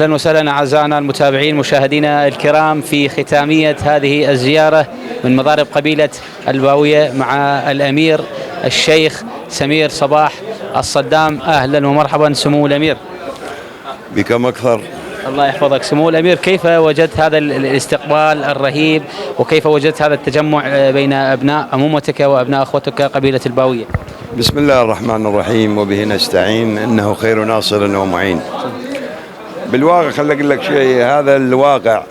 أهلا وسهلا أعزائنا المتابعين مشاهدينا الكرام في ختامية هذه الزيارة من مضارب قبيلة الباوية مع الأمير الشيخ سمير صباح الصدام. أهلا ومرحبا سمو الأمير. بكم أكثر. الله يحفظك سمو الأمير. كيف وجدت هذا الاستقبال الرهيب وكيف وجدت هذا التجمع بين أبناء عمومتك وأبناء أخوتك قبيلة الباوية؟ بسم الله الرحمن الرحيم وبه نستعين إنه خير ناصر ومعين. بالواقع خليني أقول لك شيء، هذا الواقع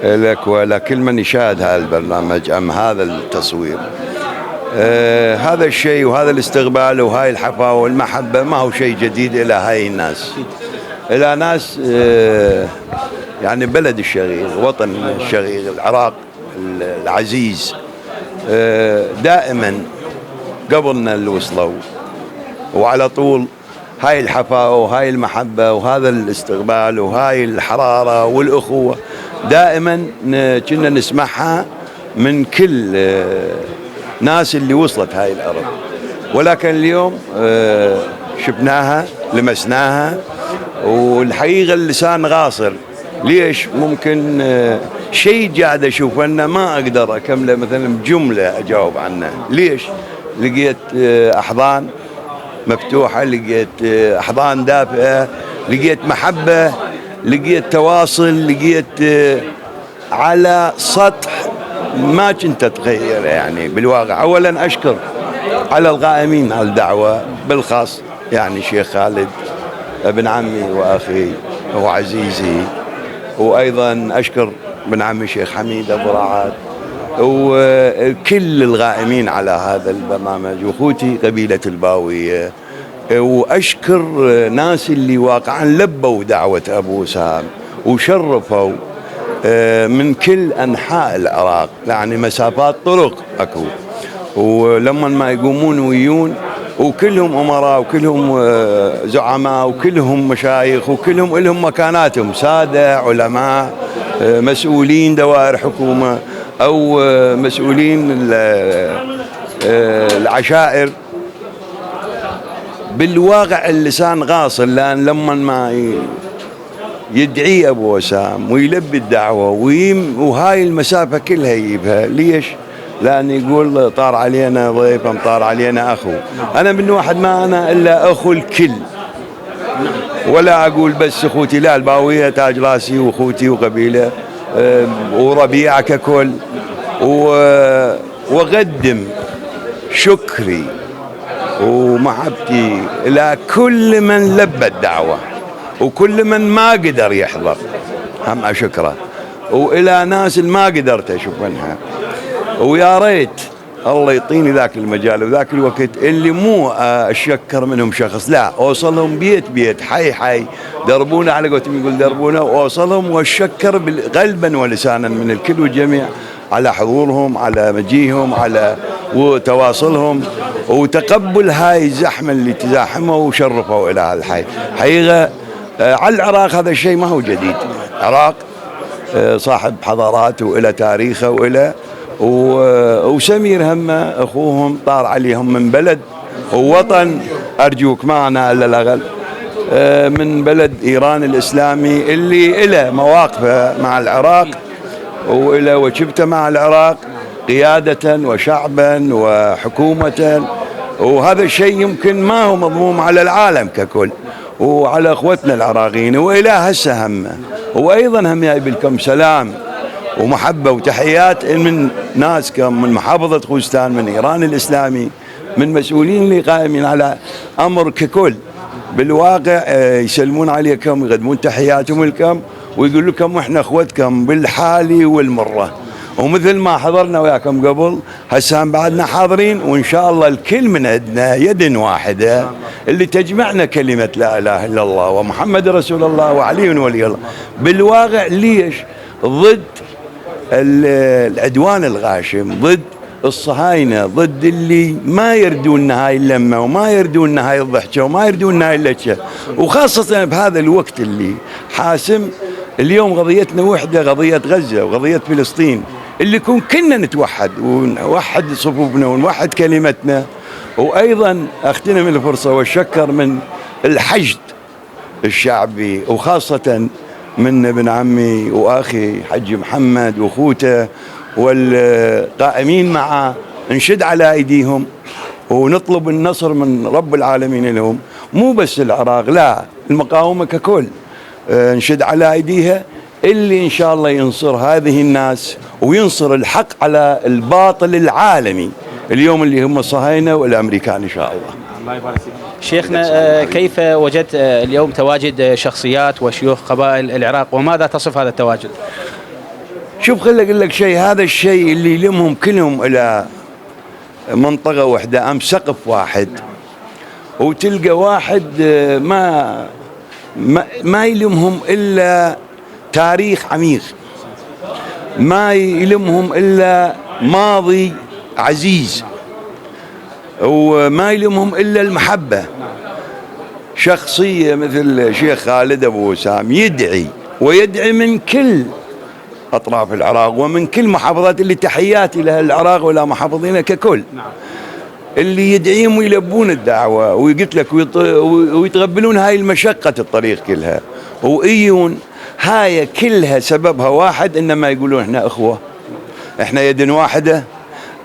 لك ولكل من يشاهد هذا البرنامج أم هذا التصوير، هذا الشيء وهذا الاستقبال وهاي الحفاوة والمحبة ما هو شيء جديد إلى هاي الناس، إلى ناس يعني بلد الشغير، وطن الشغير، العراق العزيز، دائما قبلنا اللي وصلوا وعلى طول هاي الحفاوة وهاي المحبة وهذا الاستقبال وهاي الحرارة والأخوة دائما كنا نسمعها من كل ناس اللي وصلت هاي الأرض. ولكن اليوم شفناها لمسناها، والحقيقة اللسان غاصر. ليش؟ ممكن شيء قاعد أشوفه أنه ما أقدر أكمله مثلا بجملة أجاوب عنه. ليش؟ لقيت أحضان مفتوحة، لقيت أحضان دافئة، لقيت محبة، لقيت تواصل، لقيت على سطح ما كنت أتخيله. يعني بالواقع أولا أشكر على القائمين على الدعوة بالخاص، يعني شيخ خالد ابن عمي وأخي وعزيزي، وأيضا أشكر ابن عمي شيخ حميد أبو رعاد وكل القائمين على هذا البرنامج وأخوتي قبيلة الباوية، وأشكر ناس اللي واقعا لبوا دعوة أبو سام وشرفوا من كل أنحاء العراق، يعني مسافات طرق أكو، ولما ما يقومون ويون وكلهم أمراء وكلهم زعماء وكلهم مشايخ وكلهم لهم مكاناتهم، سادة علماء مسؤولين دوائر حكومة أو مسؤولين العشائر. بالواقع اللسان غاصر، لأن لما ما يدعي أبو وسام ويلبي الدعوة وهاي المسافة كلها يجيبها. ليش؟ لأن يقول طار علينا ضيف طار علينا أخو. أنا من واحد ما أنا إلا أخو الكل، ولا أقول بس أخوتي، لا، الباوية تاج راسي وأخوتي وقبيلة وربيعة ككل. وأقدم شكري ومحبتي إلى كل من لبى الدعوة وكل من ما قدر يحضر هم أشكره، وإلى ناس ما قدرت أشوفنها. ويا ريت الله يعطيني ذاك المجال وذاك الوقت اللي مو أشكر منهم شخص، لا، أوصلهم بيت بيت، حي حي، دربونا على قولتهم يقول دربونا، وأوصلهم وأشكر قلبا ولسانا من الكل والجميع على حضورهم، على مجيهم، على وتواصلهم وتقبل هاي الزحمة اللي تزاحموا وشرفوا إلى هذا الحي. حقيقة على العراق هذا الشيء ما هو جديد، العراق صاحب حضارات وإلى تاريخه وإلى وسمير هم أخوهم طار عليهم من بلد ووطن، أرجوك معنا إلا الأغل من بلد إيران الإسلامي اللي إلى مواقفه مع العراق وإلى وجبته مع العراق قيادة وشعبا وحكومة، وهذا الشيء يمكن ما هو مضموم على العالم ككل وعلى اخوتنا العراقيين والى هسه هم. وايضا هم جايب لكم سلام ومحبه وتحيات من ناس كم من محافظه خوزستان، من ايران الاسلامي، من مسؤولين اللي قائمين على امر ككل. بالواقع يسلمون عليكم ويقدمون تحياتهم لكم ويقول لكم احنا اخوتكم بالحالي والمره، ومثل ما حضرنا وياكم قبل هسه بعدنا حاضرين، وان شاء الله الكل من عندنا يد واحده اللي تجمعنا كلمه لا اله الا الله ومحمد رسول الله وعلي ولي الله. بالواقع ليش؟ ضد العدوان الغاشم، ضد الصهاينه، ضد اللي ما يردون هاي اللمه وما يردون هاي الضحكه وما يردون هاي اللجه، وخاصه بهذا الوقت اللي حاسم. اليوم قضيتنا وحده، قضيه غزه وقضيه فلسطين، اللي كنا نتوحد ونوحد صفوفنا ونوحد كلمتنا. وايضا اغتنم الفرصه والشكر من الحشد الشعبي وخاصه من ابن عمي واخي حج محمد واخوته والقائمين معه، نشد على ايديهم ونطلب النصر من رب العالمين لهم، مو بس العراق، لا المقاومه ككل. نشد على ايديها اللي ان شاء الله ينصر هذه الناس وينصر الحق على الباطل العالمي اليوم اللي هم الصهاينه والامريكان ان شاء الله. الله يبارك فيك. شيخنا، كيف وجدت اليوم تواجد شخصيات وشيوخ قبائل العراق، وماذا تصف هذا التواجد؟ شوف خلي اقول لك شيء، هذا الشيء اللي يلمهم كلهم الى منطقه واحده، ام سقف واحد، وتلقى واحد ما يلمهم الا تاريخ عميق، ما يلمهم الا ماضي عزيز، وما يلمهم الا المحبه. شخصيه مثل الشيخ خالد ابو وسام يدعي ويدعي من كل اطراف العراق ومن كل محافظات، اللي تحياتي لها العراق ولا محافظينها ككل، اللي يدعيهم ويلبون الدعوه ويقول لك ويتقبلون هاي المشقه الطريق كلها، ويجون هاي كلها سببها واحد، انما يقولون احنا اخوه، احنا يد واحده،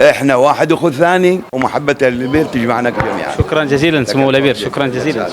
احنا واحد اخو ثاني، ومحبه للبيت تجمعنا جميعا. شكرا جزيلا سمو الامير، شكرا جزيلا.